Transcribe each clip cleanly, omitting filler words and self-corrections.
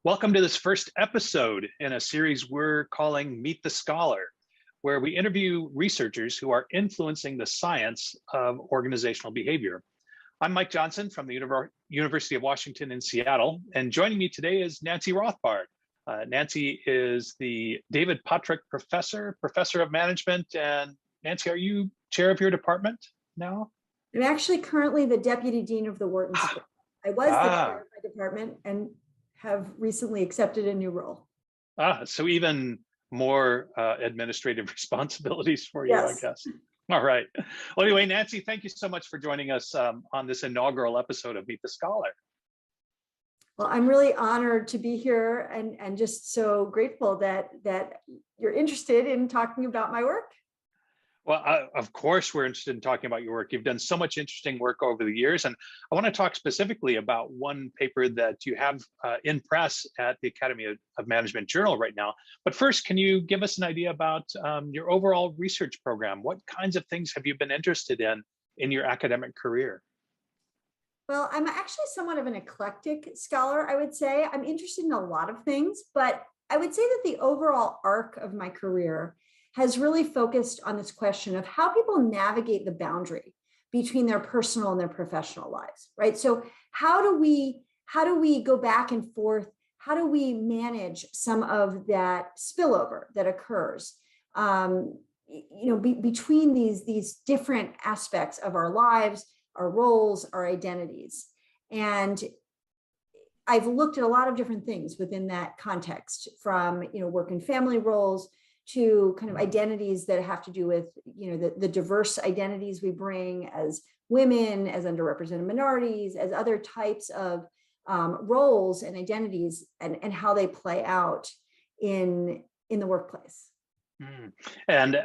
Welcome to this first episode in a series we're calling Meet the Scholar, where we interview researchers who are influencing the science of organizational behavior. I'm Mike Johnson from the University of Washington in Seattle, and joining me today is Nancy Rothbard. Nancy is the David Patrick Professor of Management. And Nancy, are you chair of your department now? I'm actually currently the Deputy Dean of the Wharton School. I was the chair of my department and have recently accepted a new role. So even more administrative responsibilities for you, Yes. I guess. All right. Well, anyway, Nancy, thank you so much for joining us on this inaugural episode of Meet the Scholar. Well, I'm really honored to be here and just so grateful that you're interested in talking about my work. Well, of course, we're interested in talking about your work. You've done so much interesting work over the years, and I want to talk specifically about one paper that you have in press at the Academy of Management Journal right now. But first, can you give us an idea about your overall research program? What kinds of things have you been interested in your academic career? Well, I'm actually somewhat of an eclectic scholar, I would say. I'm interested in a lot of things, but I would say that the overall arc of my career has really focused on this question of how people navigate the boundary between their personal and their professional lives, right? So how do we go back and forth? How do we manage some of that spillover that occurs, between these different aspects of our lives, our roles, our identities? And I've looked at a lot of different things within that context, from work and family roles to kind of identities that have to do with the diverse identities we bring as women, as underrepresented minorities, as other types of roles and identities, and how they play out in the workplace. And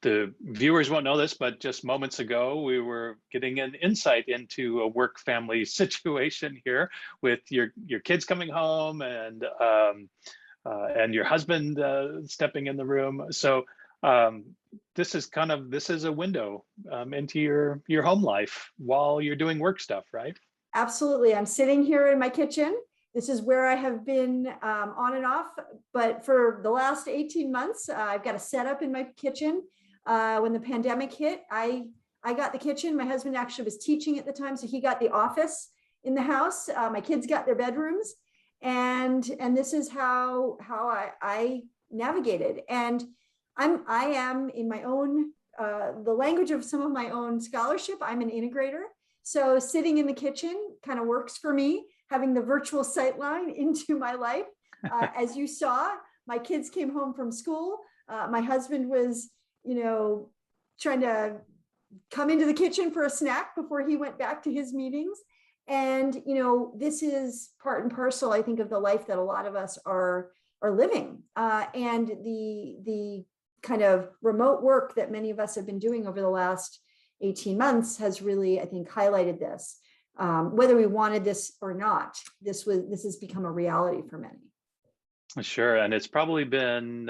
the viewers won't know this, but just moments ago, we were getting an insight into a work-family situation here with your kids coming home and your husband stepping in the room. So this is a window into your home life while you're doing work stuff, right? Absolutely. I'm sitting here in my kitchen. This is where I have been on and off, but for the last 18 months, I've got a setup in my kitchen. When the pandemic hit, I got the kitchen. My husband actually was teaching at the time, so he got the office in the house. My kids got their bedrooms. And this is how I navigated. And I am in my own, the language of some of my own scholarship, I'm an integrator. So sitting in the kitchen kind of works for me, having the virtual sightline into my life. As you saw, my kids came home from school. My husband was, trying to come into the kitchen for a snack before he went back to his meetings. And, this is part and parcel, I think, of the life that a lot of us are living. And the kind of remote work that many of us have been doing over the last 18 months has really, I think, highlighted this. Whether we wanted this or not, this has become a reality for many. Sure. And it's probably been,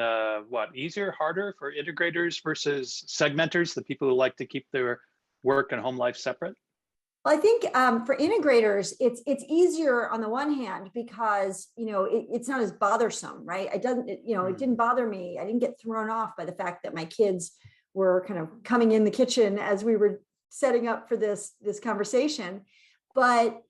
easier, harder for integrators versus segmenters, the people who like to keep their work and home life separate? Well, I think for integrators, it's easier on the one hand because it's not as bothersome, right? It didn't bother me. I didn't get thrown off by the fact that my kids were kind of coming in the kitchen as we were setting up for this conversation. But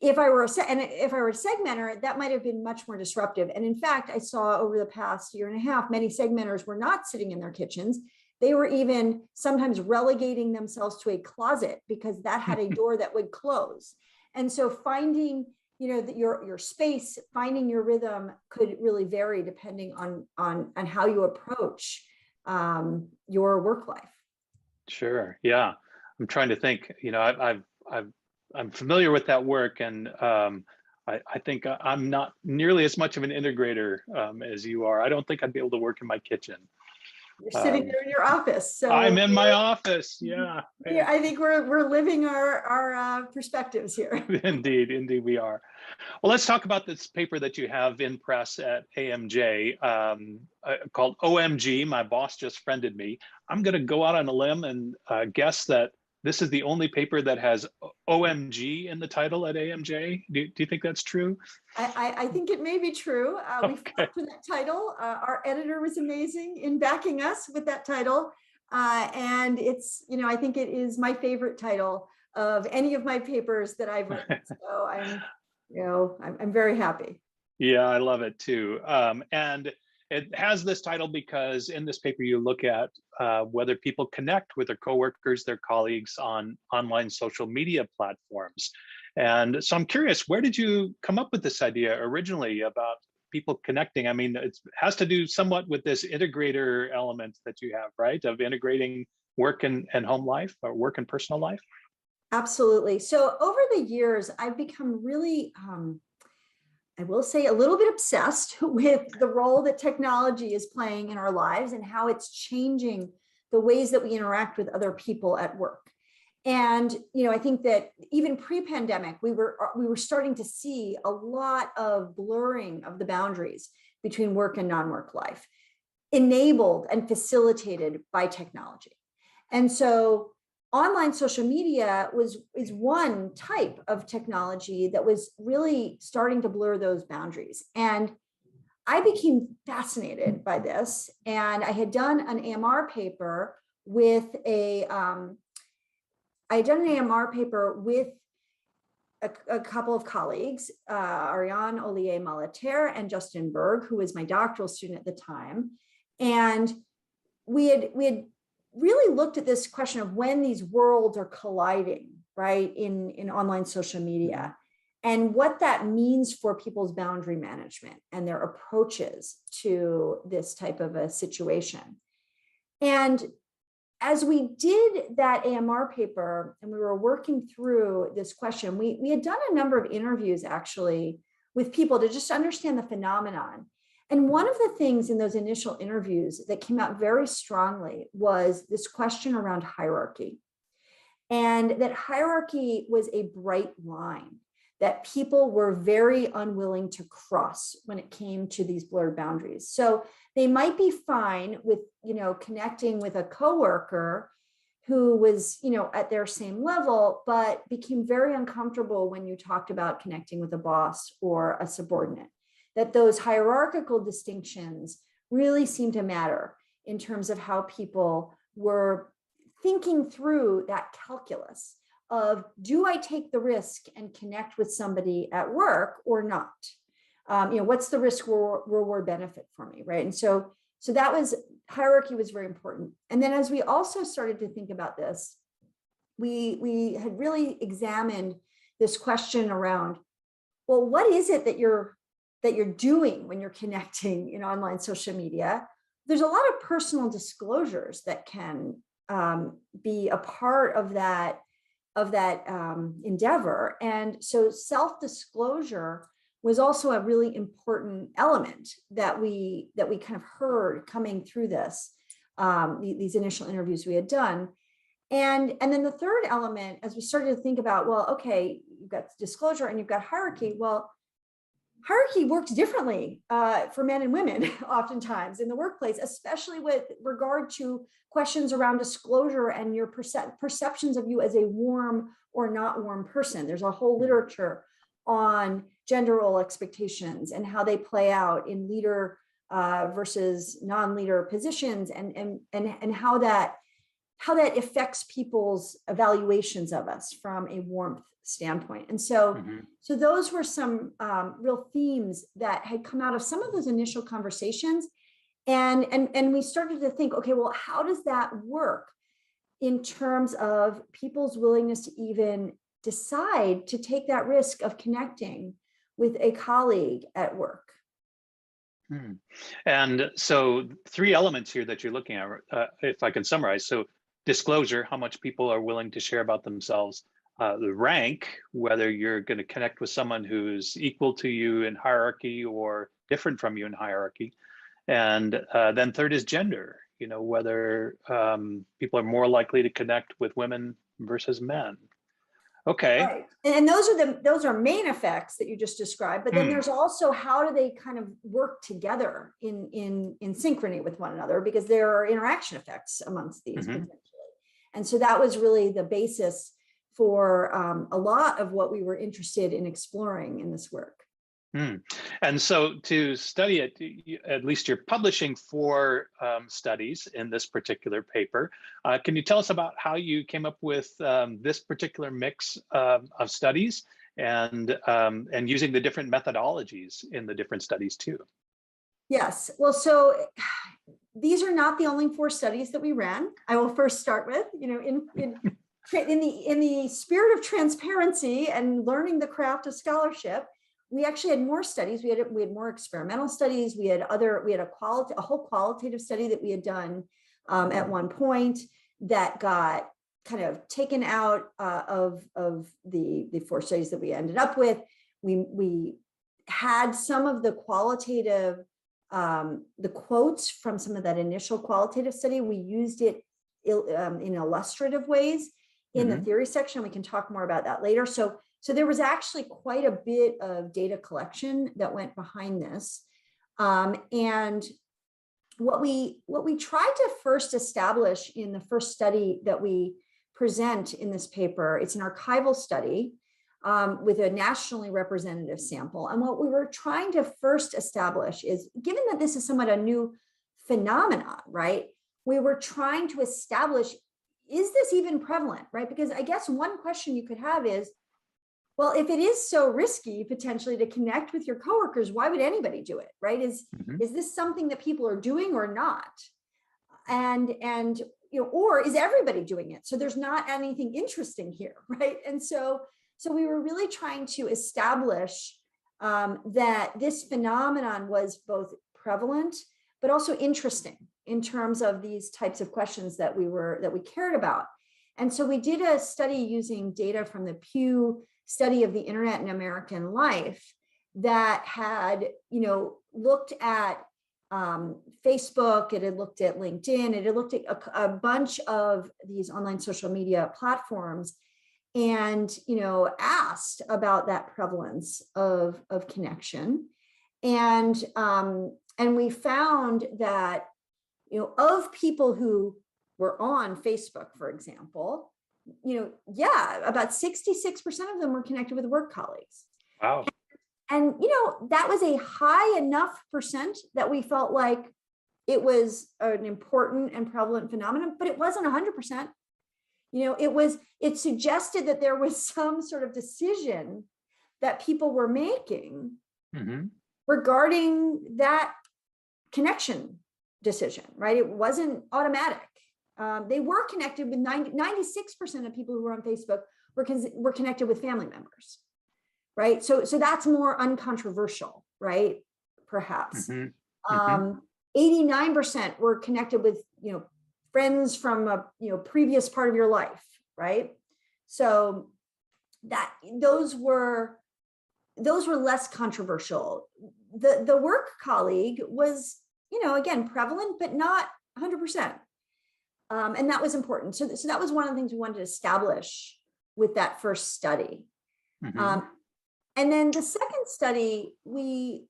if I were a segmenter, that might have been much more disruptive. And in fact, I saw over the past year and a half, many segmenters were not sitting in their kitchens. They were even sometimes relegating themselves to a closet because that had a door that would close. And so finding, your space, finding your rhythm could really vary depending on how you approach your work life. Sure. Yeah. I'm trying to think, I'm familiar with that work, and I think I'm not nearly as much of an integrator as you are. I don't think I'd be able to work in my kitchen. You're sitting there in your office. So I'm in my office. Yeah. I think we're living our perspectives here. Indeed we are. Well, let's talk about this paper that you have in press at AMJ called OMG. My boss just friended me. I'm going to go out on a limb and guess that this is the only paper that has OMG in the title at AMJ. Do you think that's true? I think it may be true. We fought for that title. Our editor was amazing in backing us with that title. And it's, I think it is my favorite title of any of my papers that I've written. So I'm very happy. Yeah, I love it too. And it has this title because in this paper you look at whether people connect with their coworkers, their colleagues on online social media platforms. And so I'm curious, where did you come up with this idea originally about people connecting? I mean, it has to do somewhat with this integrator element that you have, right? Of integrating work and home life, or work and personal life. Absolutely. So over the years, I've become really, I will say, a little bit obsessed with the role that technology is playing in our lives and how it's changing the ways that we interact with other people at work. And I think that even pre-pandemic, we were starting to see a lot of blurring of the boundaries between work and non-work life, enabled and facilitated by technology. And so online social media is one type of technology that was really starting to blur those boundaries. And I became fascinated by this. And I had done an AMR paper with a couple of colleagues, Ariane Ollier-Malater and Justin Berg, who was my doctoral student at the time. And we had really looked at this question of when these worlds are colliding, right, in online social media, and what that means for people's boundary management and their approaches to this type of a situation. And as we did that AMR paper and we were working through this question, we had done a number of interviews actually with people to just understand the phenomenon. And one of the things in those initial interviews that came out very strongly was this question around hierarchy. And that hierarchy was a bright line that people were very unwilling to cross when it came to these blurred boundaries. So they might be fine with, connecting with a coworker who was, at their same level, but became very uncomfortable when you talked about connecting with a boss or a subordinate. That those hierarchical distinctions really seem to matter in terms of how people were thinking through that calculus of, do I take the risk and connect with somebody at work or not? What's the risk reward benefit for me, right? And so hierarchy was very important. And then as we also started to think about this, we had really examined this question around, well, what is it that you're doing when you're connecting in online social media? There's a lot of personal disclosures that can be a part of that endeavor. And so self-disclosure was also a really important element that we kind of heard coming through these initial interviews we had done. And then the third element, as we started to think about, well, okay, you've got disclosure and you've got hierarchy. Well, hierarchy works differently for men and women oftentimes in the workplace, especially with regard to questions around disclosure and your perceptions of you as a warm or not warm person. There's a whole literature on gender role expectations and how they play out in leader versus non-leader positions, and how that affects people's evaluations of us from a warmth standpoint. And so, so those were some real themes that had come out of some of those initial conversations. And we started to think, okay, well, how does that work in terms of people's willingness to even decide to take that risk of connecting with a colleague at work? And so 3 elements here that you're looking at, if I can summarize. So disclosure, how much people are willing to share about themselves. The rank, whether you're going to connect with someone who's equal to you in hierarchy or different from you in hierarchy. And then third is gender, whether people are more likely to connect with women versus men. Okay. Right. And those are main effects that you just described, but then there's also how do they kind of work together in synchrony with one another, because there are interaction effects amongst these potentially. And so that was really the basis for a lot of what we were interested in exploring in this work. And so to study it, at least you're publishing 4 studies in this particular paper. Can you tell us about how you came up with this particular mix of studies and using the different methodologies in the different studies too? Yes, well, so these are not the only 4 studies that we ran. I will first start with, in the spirit of transparency and learning the craft of scholarship, we actually had more studies. We had more experimental studies. We had a whole qualitative study that we had done at one point that got kind of taken out of the 4 studies that we ended up with. We had some of the qualitative, the quotes from some of that initial qualitative study. We used it in illustrative ways in the theory section. We can talk more about that later. So there was actually quite a bit of data collection that went behind this. And what we tried to first establish in the first study that we present in this paper, it's an archival study with a nationally representative sample. And what we were trying to first establish is, given that this is somewhat a new phenomenon, right? We were trying to establish, is this even prevalent, right? Because I guess one question you could have is, well, if it is so risky potentially to connect with your coworkers, why would anybody do it, right? Is this something that people are doing or not? And or is everybody doing it? So there's not anything interesting here, right? And so we were really trying to establish that this phenomenon was both prevalent, but also interesting in terms of these types of questions that we cared about. And so we did a study using data from the Pew Study of the Internet in American Life that had, looked at Facebook, it had looked at LinkedIn, it had looked at a bunch of these online social media platforms, and asked about that prevalence of connection. And we found that of people who were on Facebook, for example, about 66% of them were connected with work colleagues. Wow. And that was a high enough percent that we felt like it was an important and prevalent phenomenon, but it wasn't 100%. It suggested that there was some sort of decision that people were making regarding that connection decision, right? It wasn't automatic. They were connected with 96% of people who were on Facebook were connected with family members, right? So that's more uncontroversial, right? Perhaps. 89% were connected with, friends from a, previous part of your life, right? So those were less controversial. The work colleague was, again, prevalent, but not 100%. And that was important. So that was one of the things we wanted to establish with that first study. And then the second study, we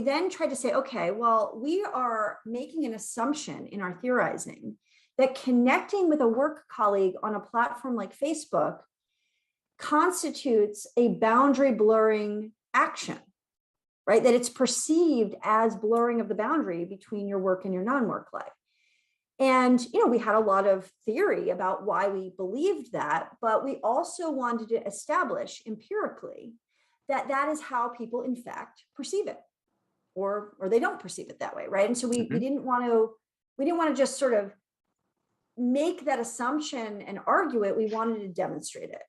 then tried to say, okay, well, we are making an assumption in our theorizing that connecting with a work colleague on a platform like Facebook constitutes a boundary blurring action, right? That it's perceived as blurring of the boundary between your work and your non-work life. And, we had a lot of theory about why we believed that, but we also wanted to establish empirically that that is how people in fact perceive it, or they don't perceive it that way, right? And so we didn't want to just sort of make that assumption and argue it. We wanted to demonstrate it.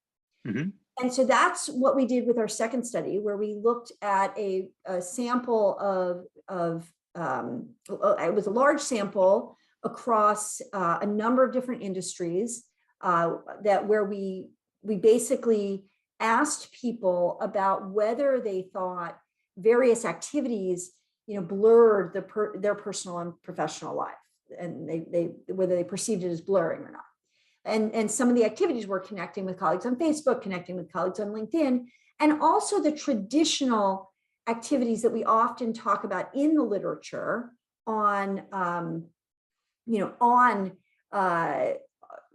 And so that's what we did with our second study, where we looked at a sample of it was a large sample across a number of different industries where we basically asked people about whether they thought various activities, blurred their personal and professional life, and whether they perceived it as blurring or not. And some of the activities were connecting with colleagues on Facebook, connecting with colleagues on LinkedIn, and also the traditional activities that we often talk about in the literature on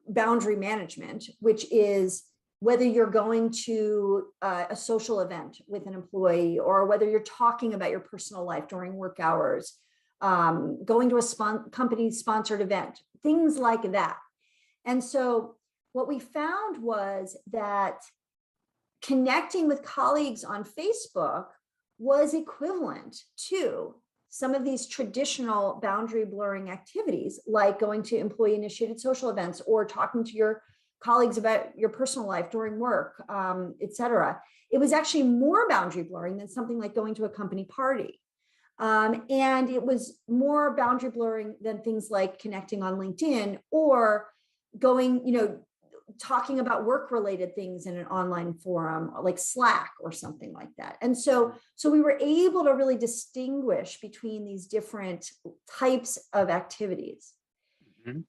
boundary management, which is whether you're going to a social event with an employee, or whether you're talking about your personal life during work hours, going to a company sponsored event, things like that. And so what we found was that connecting with colleagues on Facebook was equivalent to some of these traditional boundary blurring activities, like going to employee initiated social events or talking to your colleagues about your personal life during work, et cetera. It was actually more boundary blurring than something like going to a company party. And it was more boundary blurring than things like connecting on LinkedIn or going, talking about work related things in an online forum like Slack or something like that. And so we were able to really distinguish between these different types of activities. Mm-hmm.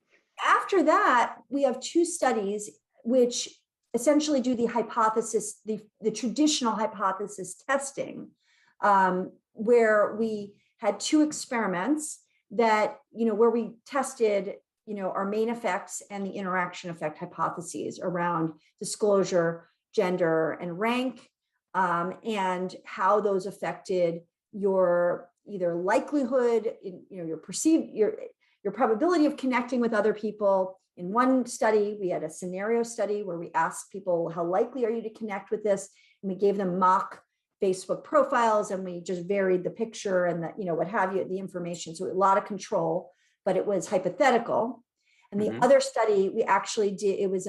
After that, we have two studies which essentially do the hypothesis, the traditional hypothesis testing, where we had two experiments that, where we tested, our main effects and the interaction effect hypotheses around disclosure, gender, and rank, and how those affected your either likelihood, your perceived, your probability of connecting with other people. In one study, we had a scenario study where we asked people, how likely are you to connect with this? And we gave them mock Facebook profiles, and we just varied the picture and the, what have you, the information. So a lot of control, but it was hypothetical. And the other study we actually did, it was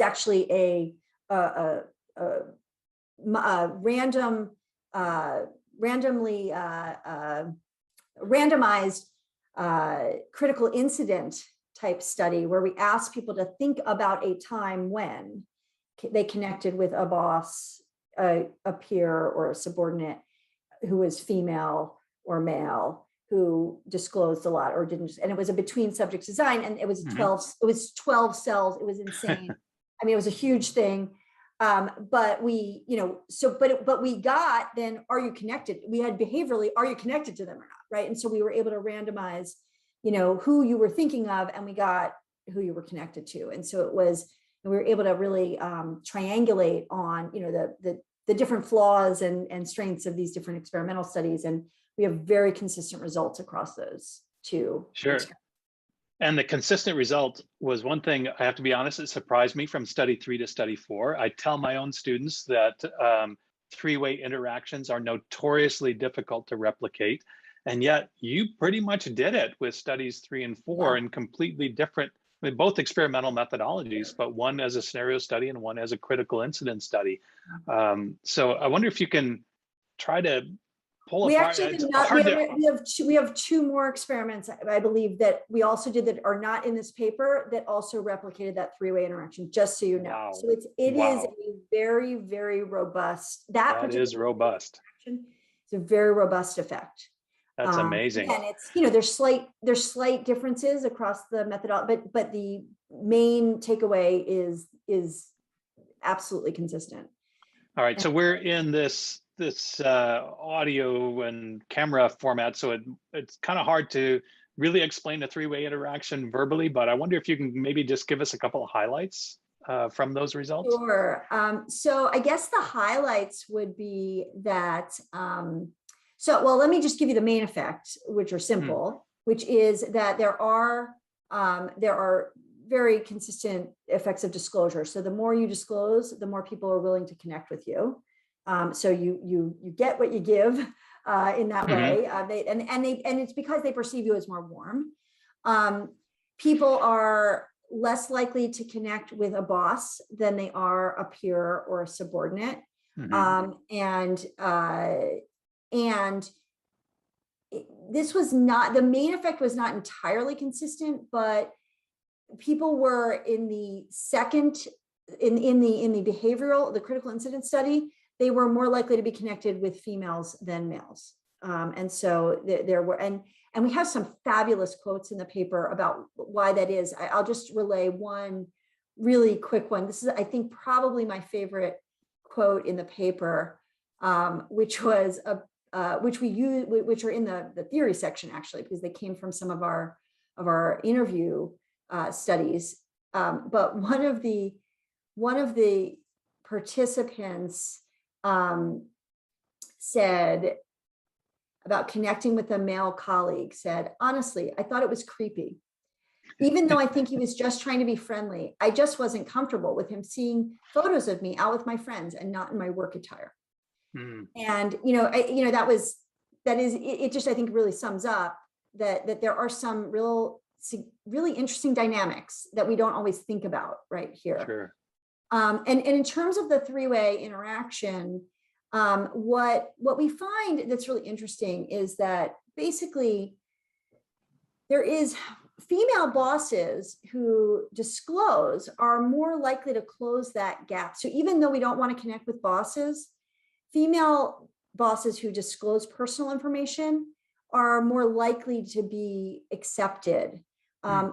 actually a randomized critical incident type study where we asked people to think about a time when they connected with a boss, a peer, or a subordinate who was female or male, who disclosed a lot or didn't, and it was a between subjects design, and it was 12 cells. It was insane. I mean, it was a huge thing. But we, but we got then, are you connected? We had behaviorally, are you connected to them or not? Right. And so we were able to randomize, who you were thinking of, and we got who you were connected to. And so it was, we were able to really triangulate on, the different flaws and strengths of these different experimental studies. And we have very consistent results across those two. Sure. And the consistent result was one thing, I have to be honest, it surprised me from study 3 to study 4. I tell my own students that three-way interactions are notoriously difficult to replicate. And yet you pretty much did it with studies 3 and 4 in completely different, both experimental methodologies, but one as a scenario study and one as a critical incident study. So I wonder if you can try to pull we apart. Actually did not, we have two more experiments, I believe, that we also did that are not in this paper that also replicated that three-way interaction, just so you know. Wow. So it is a very, very robust, that is robust. It's a very robust effect. That's amazing. And it's, there's slight differences across the methodology, but the main takeaway is absolutely consistent. All right, so we're in this audio and camera format, so it's kind of hard to really explain a three-way interaction verbally, but I wonder if you can maybe just give us a couple of highlights from those results. Sure. So I guess the highlights would be that, well, let me just give you the main effects, which are simple, which is that there are very consistent effects of disclosure. So the more you disclose, the more people are willing to connect with you. So you get what you give in that way. And it's because they perceive you as more warm. People are less likely to connect with a boss than they are a peer or a subordinate. This was not, the main effect was not entirely consistent, but people were in the second, in the behavioral, the critical incident study, they were more likely to be connected with females than males. And so there were, and we have some fabulous quotes in the paper about why that is. I'll just relay one really quick one. This is, I think, probably my favorite quote in the paper, which was which we use, which are in the theory section actually, because they came from some of our interview studies. But one of the one of the participants said about connecting with a male colleague, said, honestly, I thought it was creepy. Even though I think he was just trying to be friendly, I just wasn't comfortable with him seeing photos of me out with my friends and not in my work attire. And, it just, I think really sums up that there are some really interesting dynamics that we don't always think about right here. Sure. And in terms of the three-way interaction, what we find that's really interesting is that basically there is female bosses who disclose are more likely to close that gap. So even though we don't want to connect with bosses, female bosses who disclose personal information are more likely to be accepted.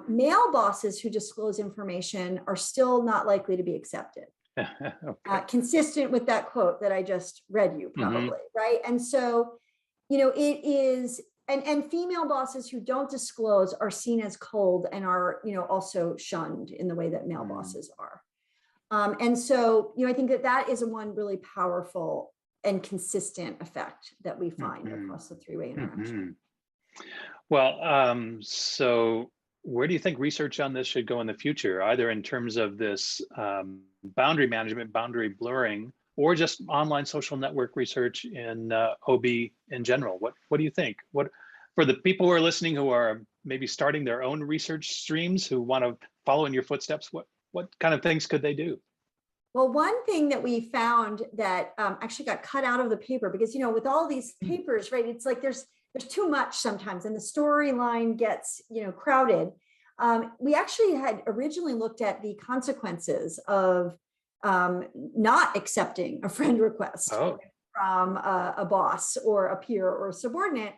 Male bosses who disclose information are still not likely to be accepted. Okay. Consistent with that quote that I just read you, probably, right? And so, it is, and female bosses who don't disclose are seen as cold and are, also shunned in the way that male bosses are. And so, I think that is one really powerful and consistent effect that we find across the three-way interaction. Well, so where do you think research on this should go in the future, either in terms of this boundary management, boundary blurring, or just online social network research in OB in general? What do you think? What, for the people who are listening who are maybe starting their own research streams, who want to follow in your footsteps, what kind of things could they do? Well, one thing that we found that actually got cut out of the paper, because, with all these papers, right, it's like there's too much sometimes and the storyline gets, crowded. We actually had originally looked at the consequences of not accepting a friend request from a boss or a peer or a subordinate.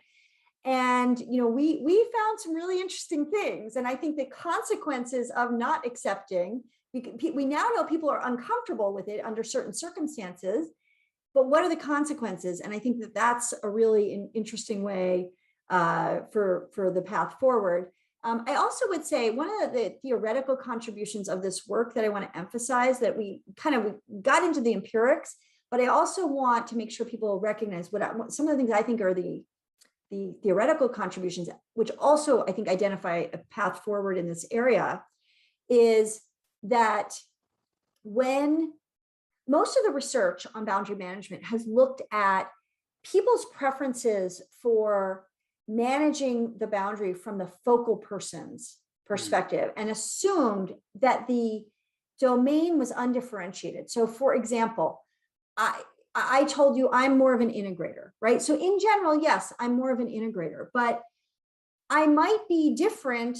And, we found some really interesting things. And I think the consequences of not accepting, we now know people are uncomfortable with it under certain circumstances, but what are the consequences? And I think that that's a really interesting way for the path forward. I also would say one of the theoretical contributions of this work that I want to emphasize, that we got into the empirics, but I also want to make sure people recognize some of the things I think are the theoretical contributions, which also I think identify a path forward in this area, is that when most of the research on boundary management has looked at people's preferences for managing the boundary from the focal person's perspective and assumed that the domain was undifferentiated. So for example, I told you I'm more of an integrator, right? So in general, yes, I'm more of an integrator, but I might be different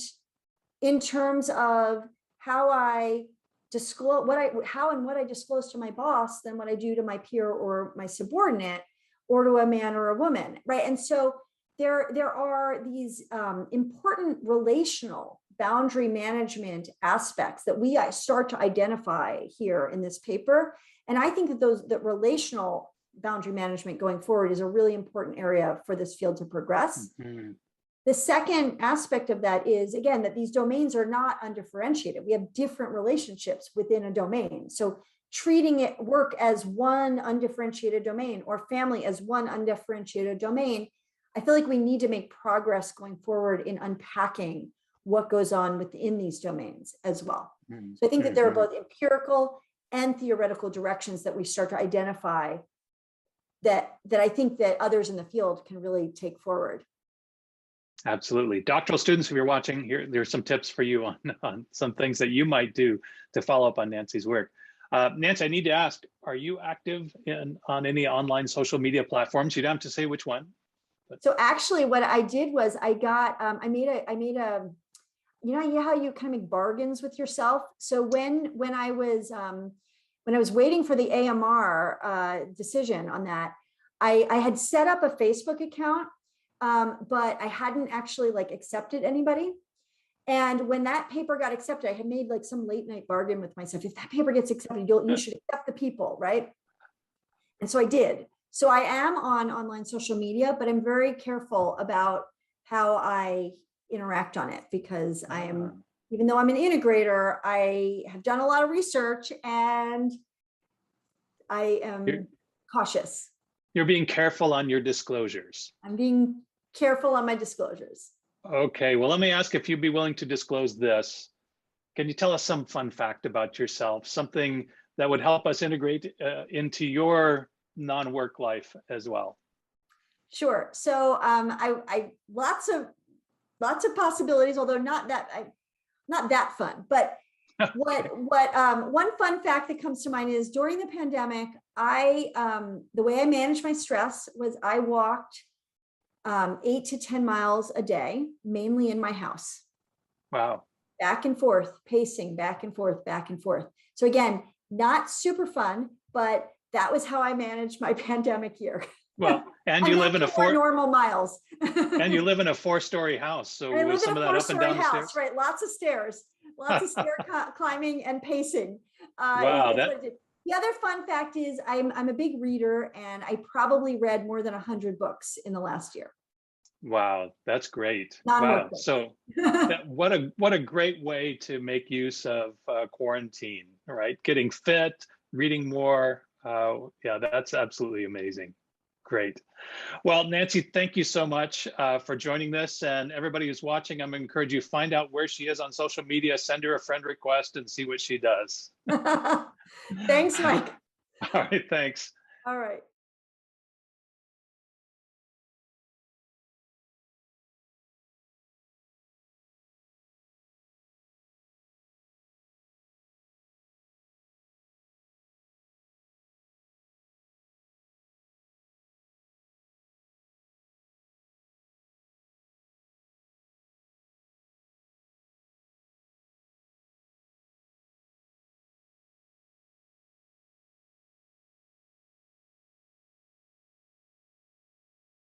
in terms of how I disclose what I disclose to my boss than what I do to my peer or my subordinate or to a man or a woman, right? And so there are these important relational boundary management aspects that we start to identify here in this paper. And I think that relational boundary management going forward is a really important area for this field to progress. The second aspect of that is, again, that these domains are not undifferentiated. We have different relationships within a domain. So treating work as one undifferentiated domain or family as one undifferentiated domain, I feel like we need to make progress going forward in unpacking what goes on within these domains as well. So I think that there are both empirical and theoretical directions that we start to identify that I think that others in the field can really take forward. Absolutely. Doctoral students, if you're watching, there's some tips for you on some things that you might do to follow up on Nancy's work. Nancy, I need to ask, are you active on any online social media platforms? You don't have to say which one. So actually what I did was I made a, you know how you kind of make bargains with yourself. So when I was waiting for the AMR decision on that, I had set up a Facebook account, but I hadn't actually accepted anybody. And when that paper got accepted, I had made some late night bargain with myself. If that paper gets accepted, you should accept the people, right? And so I did. So I am on online social media, but I'm very careful about how I interact on it because I am, even though I'm an integrator, I have done a lot of research and I am cautious. You're being careful on your disclosures. I'm being careful on my disclosures. Okay, well, let me ask if you'd be willing to disclose this. Can you tell us some fun fact about yourself, something that would help us integrate into your non-work life as well? Sure. So I lots of possibilities, although not that fun. But one fun fact that comes to mind is during the pandemic, the way I managed my stress was I walked 8 to 10 miles a day, mainly in my house. Wow. Back and forth, pacing, back and forth, back and forth. So again, not super fun, but that was how I managed my pandemic year. Well, and you live in a normal miles. And you live in a 4-story house, so was some of that up and down the stairs? Right, lots of stairs, lots of stair climbing and pacing. Wow, the other fun fact is I'm a big reader, and I probably read more than 100 books in the last year. Wow, that's great. Wow, so what a great way to make use of quarantine, right? Getting fit, reading more. Yeah, that's absolutely amazing. Great. Well, Nancy, thank you so much for joining this. And everybody who's watching, I'm going to encourage you to find out where she is on social media, send her a friend request and see what she does. Thanks, Mike. All right, thanks. All right.